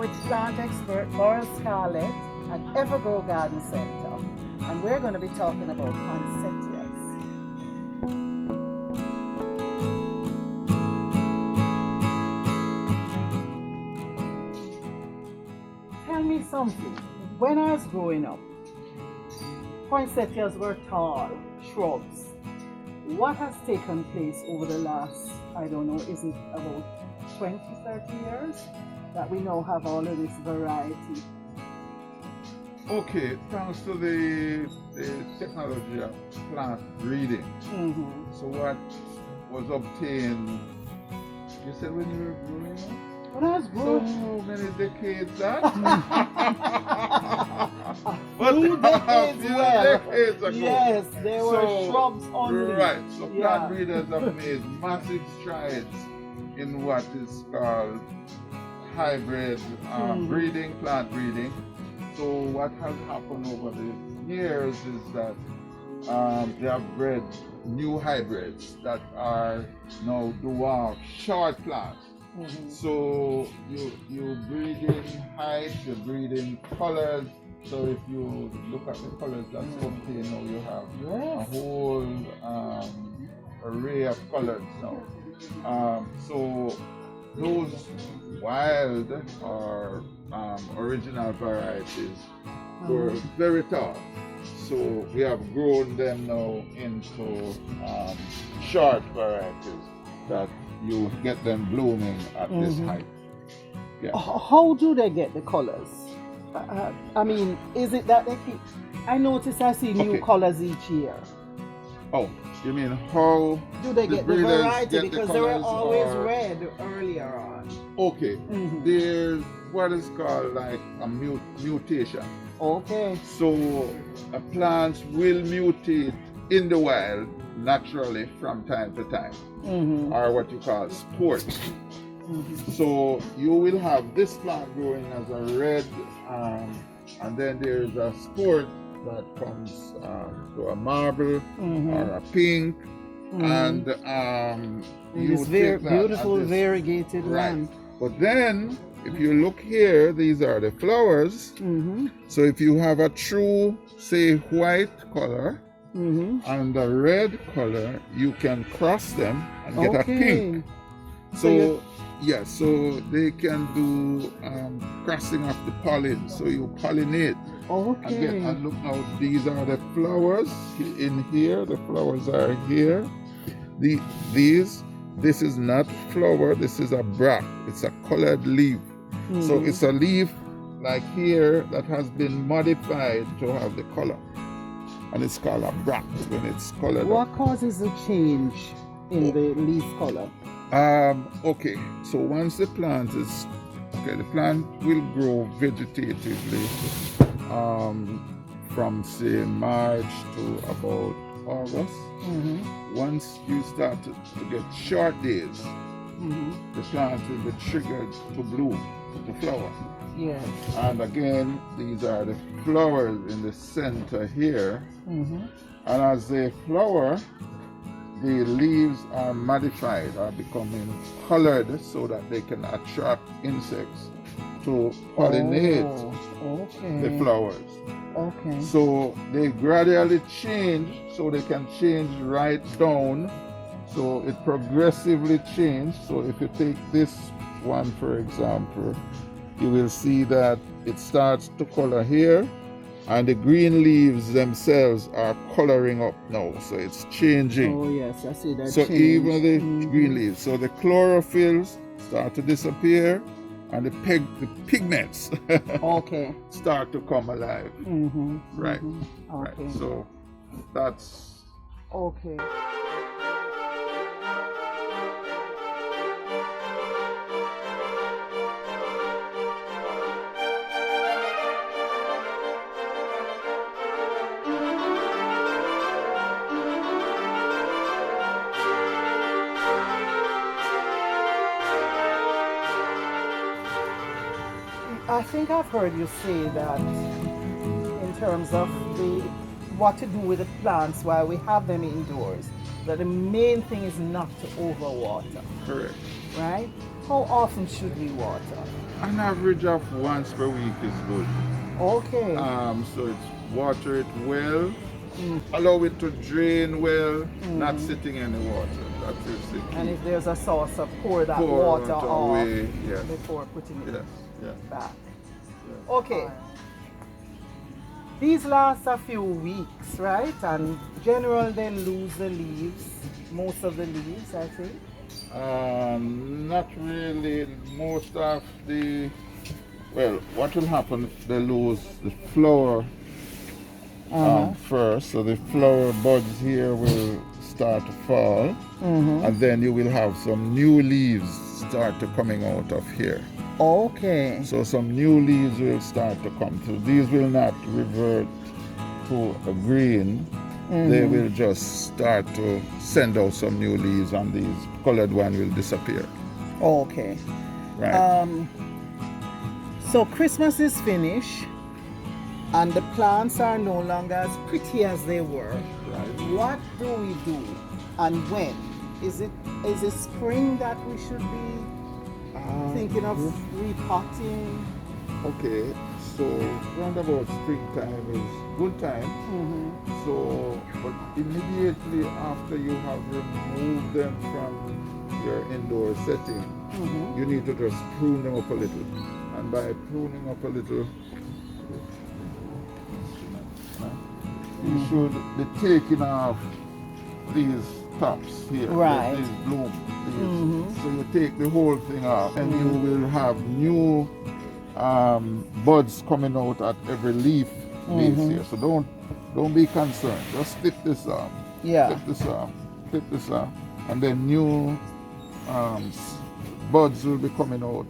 with plant expert Burrell, Scarlett at Evergrow Garden Center, and we're going to be talking about poinsettias. Tell me something. When I was growing up, poinsettias were tall shrubs. What has taken place over the last, I don't know, is it about 20, 30 years that we now have all of this variety? Okay, thanks to the technology of plant breeding. So what was obtained, you said when you were growing up? When I was growing So many decades that? few decades few well. decades ago. Yes, they were shrubs only. Right, so plant Yeah. breeders have made massive strides in what is called hybrid breeding, plant breeding. So what has happened over the years is that they have bred new hybrids that are now dwarf short plants. So you breed in height, you breed in colors. So if you look at the colors that's obtained now, you have a whole array of colors now. So those wild or original varieties were very tall. So we have grown them now into short varieties that you get them blooming at this height. Yeah. How do they get the colors? I mean, is it that they keep? I notice I see new colors each year. Oh, you mean how do they get the breeders variety? get Because the they were colors always or- red earlier on. Okay, there's what is called like a mutation. Okay. So plants will mutate in the wild naturally from time to time, or what you call sports. So you will have this plant growing as a red, and then there's a sport that comes to a marble or a pink, and you this take that beautiful as this- variegated one. But then, if you look here, these are the flowers. So if you have a true, say, white color and a red color, you can cross them and get a pink. So yeah, so they can do crossing of the pollen. So you pollinate. And look now, these are the flowers in here. The flowers are here. This is not flower, this is a bract. It's a colored leaf. So it's a leaf like here that has been modified to have the color. And it's called a bract when it's colored. What causes a change in the leaf color? Okay, so once the plant is, the plant will grow vegetatively from say March to about August. Once you start to get short days, the plant will be triggered to bloom, to flower. Yes. And again, these are the flowers in the center here. And as they flower, the leaves are modified, are becoming colored so that they can attract insects to pollinate the flowers. So they gradually change, so they can change right down. So it progressively changes. So if you take this one, for example, you will see that it starts to color here, and the green leaves themselves are coloring up now. So it's changing. Oh yes, I see that. So change. even the green leaves, so the chlorophylls start to disappear, and the pigments start to come alive. Right. Right. So that's okay. I think I've heard you say that in terms of what to do with the plants while we have them indoors. that the main thing is not to overwater, Correct. right? How often should we water? An average of once per week is good. Okay. So it's water it well, allow it to drain well, not sitting in the water. That is the key. And if there's a saucer, pour that Pour water it off away, yes. before putting it Yes, yes. back. Yes. Okay. These last a few weeks, right? And generally they lose the leaves, most of the leaves, I think. Not really. Most of the, well, what will happen if they lose the flower first? So the flower buds here will start to fall, and then you will have some new leaves start to coming out of here. Okay. So some new leaves will start to come through. These will not revert to a green. They will just start to send out some new leaves, and these colored one will disappear. Okay. Right. So Christmas is finished, and the plants are no longer as pretty as they were. Right. What do we do, and when? Is it spring that we should be thinking of repotting? Okay, so round about springtime is good time. So, but immediately after you have removed them from your indoor setting, you need to just prune them up a little. And by pruning up a little, you should be taking off these tops here, Right. these bloom. So you take the whole thing off, and you will have new buds coming out at every leaf base here. So don't be concerned. Just clip this off. Yeah. Clip this off. Clip this off, and then new buds will be coming out.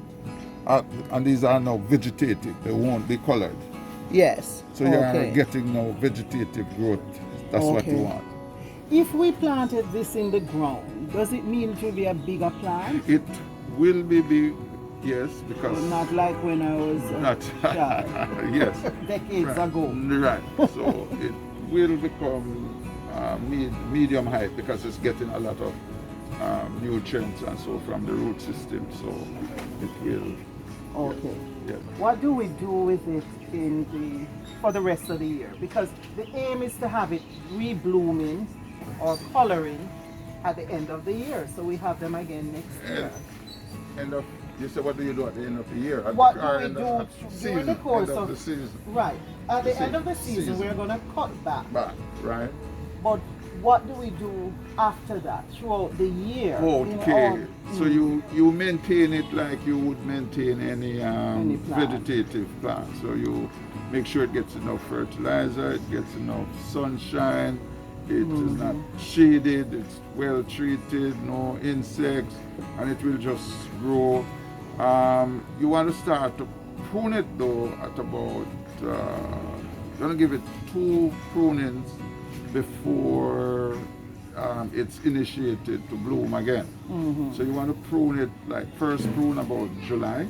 And these are now vegetative. They won't be colored. Yes. So you are getting now vegetative growth. That's what you want. If we planted this in the ground, does it mean it will be a bigger plant? It will be big, yes, because Not like when I was not yes, decades ago. right. So it will become medium height because it's getting a lot of nutrients and so from the root system. So it will. Okay. Yes. What do we do with it for the rest of the year? Because the aim is to have it reblooming or coloring at the end of the year, so we have them again next year. You said, what do you do at the end of the year? What do we do during the course end of the season? Right. At the end of the season, we're going to cut back. Right. But what do we do after that, throughout the year? Okay. So you maintain it like you would maintain any plant. vegetative plant. So you make sure it gets enough fertilizer, it gets enough sunshine, it is not shaded, it's well treated, no insects, and it will just grow. You want to start to prune it though at about, you're going to give it 2 prunings before it's initiated to bloom again. So you want to prune it, like first prune about July.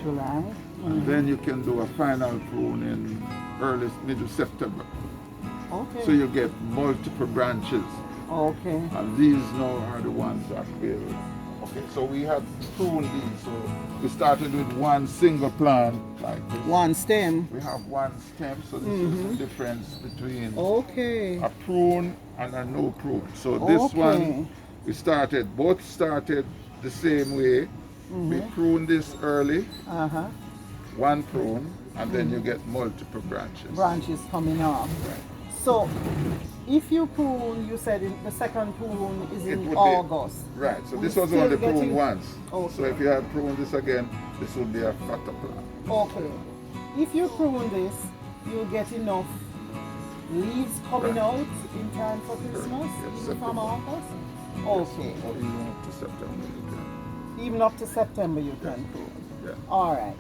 And then you can do a final prune in middle September. Okay. So you get multiple branches. Okay. And these now are the ones that will. Okay, so we have pruned these. So we started with one single plant like this. One stem. We have one stem, so this is the difference between a prune and a no prune. So this one, both started the same way. We prune this early, one prune, and then you get multiple branches. Branches coming off. Right. So, if you prune, you said the second prune is in August. Right, so We this was still only getting- pruned once. Okay. So if you had pruned this again, this would be a fatter plant. Okay. If you prune this, you'll get enough leaves coming out in time for Christmas, Yes, even from September. August? Okay. Or even up to September. You can. Even up to September you can prune. Yeah. All right.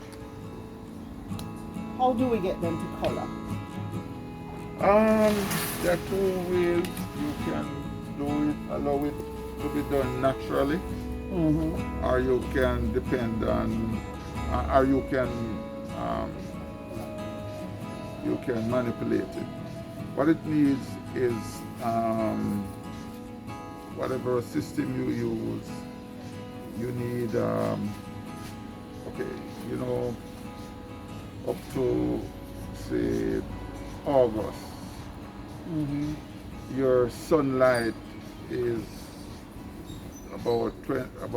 How do we get them to color? There are 2 ways you can do it, allow it to be done naturally, or you can depend on, or you can manipulate it. What it needs is whatever system you use, you need, okay, you know, up to, say, August, your sunlight is about 12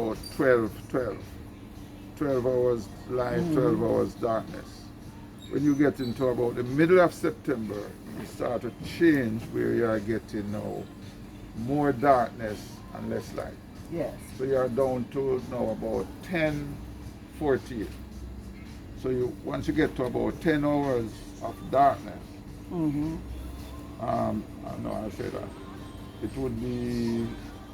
hours light, 12 hours darkness. When you get into about the middle of September, you start to change where you are getting now more darkness and less light. Yes. So you are down to now about 10:48. So once you get to about 10 hours of darkness, I know I say that, it would be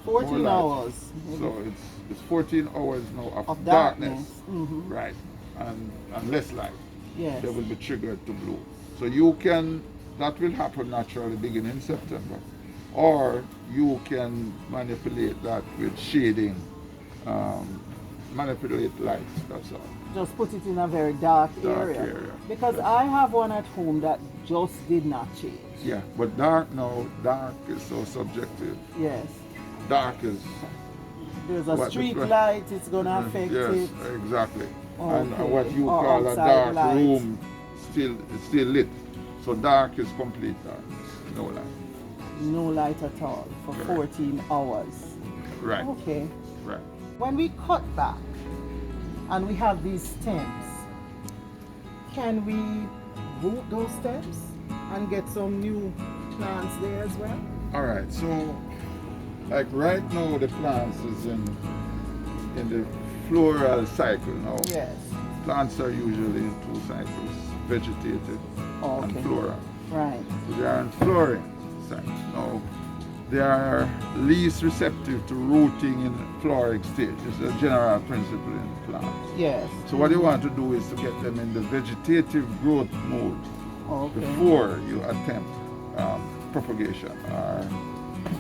14 hours. So it's 14 hours now of darkness. Right, and less light. Yes. They will be triggered to blue. So you can, that will happen naturally beginning in September, or you can manipulate that with shading, manipulate light, that's all. Just put it in a very dark area. Because I have one at home that just did not change. Yeah, but dark is so subjective. Yes. Dark is... There's a street light, it's going to affect it. Yes, exactly. Okay. And what you call a dark light. room it's still lit. So dark is complete darkness, no light. No light at all for 14 hours. Right. Okay. Right. When we cut back and we have these stems, can we root those stems and get some new plants there as well? All right. So, like right now, the plants is in the floral cycle now. Yes. Plants are usually in two cycles: vegetative and floral. Right. So they are in flowering cycle now. They are least receptive to rooting in flowering stage. It's a general principle in plants. Yes. So what you want to do is to get them in the vegetative growth mode before you attempt propagation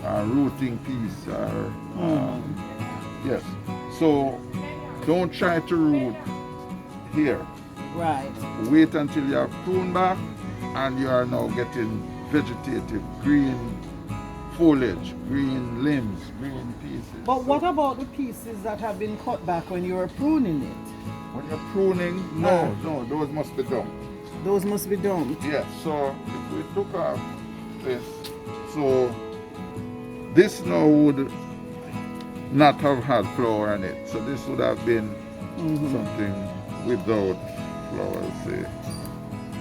or rooting piece or yes. So don't try to root here. Right. Wait until you have pruned back and you are now getting vegetative green foliage, green limbs, green pieces. But what about the pieces that have been cut back when you were pruning it? When you're pruning, no, those must be dumped. Those must be dumped? Yes, so if we took off this, so this now would not have had flower in it. So this would have been something without flowers, say.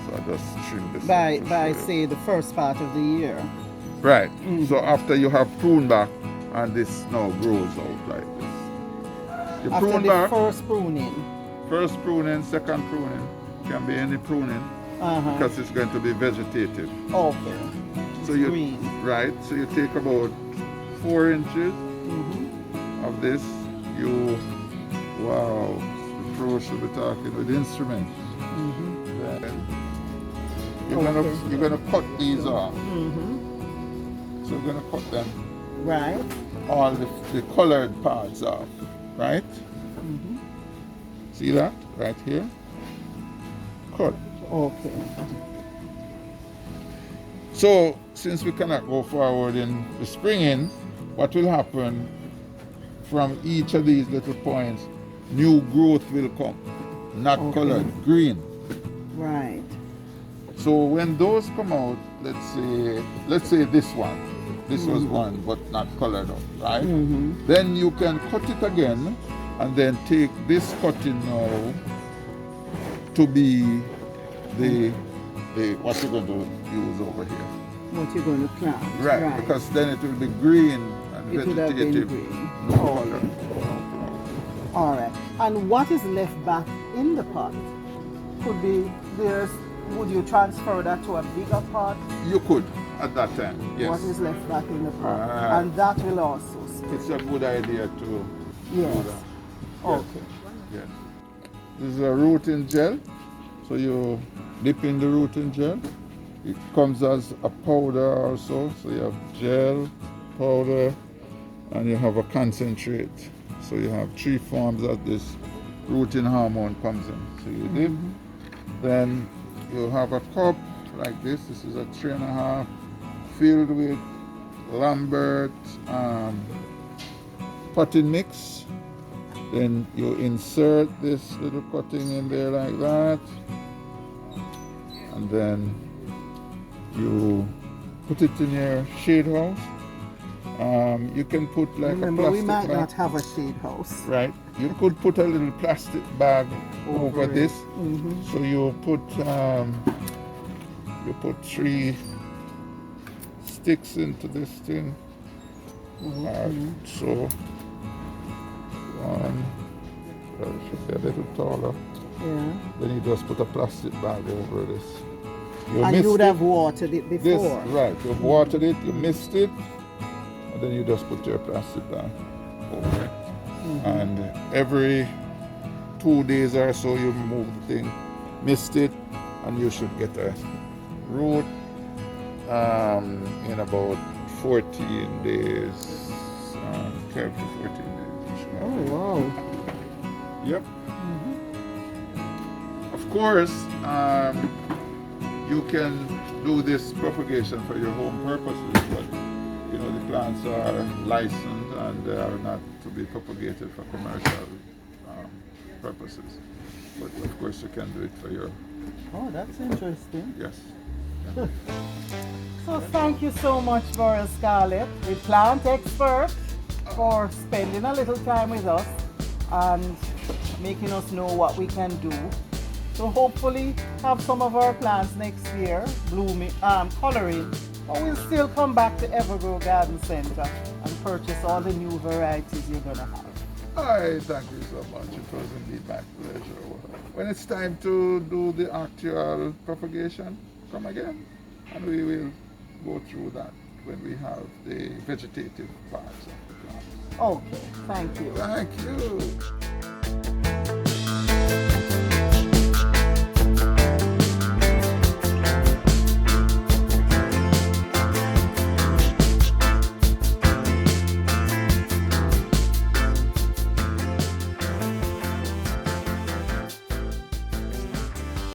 So I just trim this. By say the first part of the year. Right. So after you have pruned back, and this now grows out like this. You after prune the back. First pruning, second pruning, can be any pruning because it's going to be vegetative. Okay. So you green. Right. So you take about 4 inches of this. Wow, the pro should be talking with instruments. Then you're gonna cut these off. So we're going to cut them, right? all the colored parts off, right? See that? Right here? Cut. Okay. So, since we cannot go forward in the springing, what will happen from each of these little points, new growth will come, not colored, green. Right. So when those come out, let's say this one. This was one, but not colored up, right? Then you can cut it again, and then take this cutting now to be the what you're going to use over here. What you're going to plant. Right, because then it will be green and it vegetative. Green. No color. All right. And what is left back in the pot? Could be would you transfer that to a bigger pot? You could at that time, yes. What is left back in the pot? And that will also split. It's a good idea to do that. Okay. Yes. This is a rooting gel. So you dip in the rooting gel. It comes as a powder also. So you have gel, powder, and you have a concentrate. So you have 3 forms that this rooting hormone comes in. So you dip. Then you have a cup like this. This is a 3.5 filled with Lambert potting mix. Then you insert this little cutting in there like that. And then you put it in your shade house. You can put like Remember, a we plastic might bag. not have a shade house. Right. You could put a little plastic bag over it. this. Mhm. So you put 3 sticks into this thing. So one, well, it should be a little taller. Yeah. Then you just put a plastic bag over this. And you would have watered it this, before. right? You've watered it, you missed it, and then you just put your plastic bag over it. And every 2 days or so, you remove the thing, mist it, and you should get a root in about 14 days. 12 to 14 days. Oh, wow. Yep. Of course, you can do this propagation for your home purposes, but you know the plants are licensed and they are not to be propagated for commercial purposes. But of course, you can do it for your. Oh, that's interesting. Yes. So thank you so much, Burrell Scarlett, the plant expert, for spending a little time with us and making us know what we can do. So hopefully have some of our plants next year blooming, coloring, but we'll still come back to Evergrow Garden Center and purchase all the new varieties you're gonna have. I thank you so much. It was indeed my pleasure. When it's time to do the actual propagation, come again, and we will go through that when we have the vegetative parts of the plant. Okay, thank you. Thank you.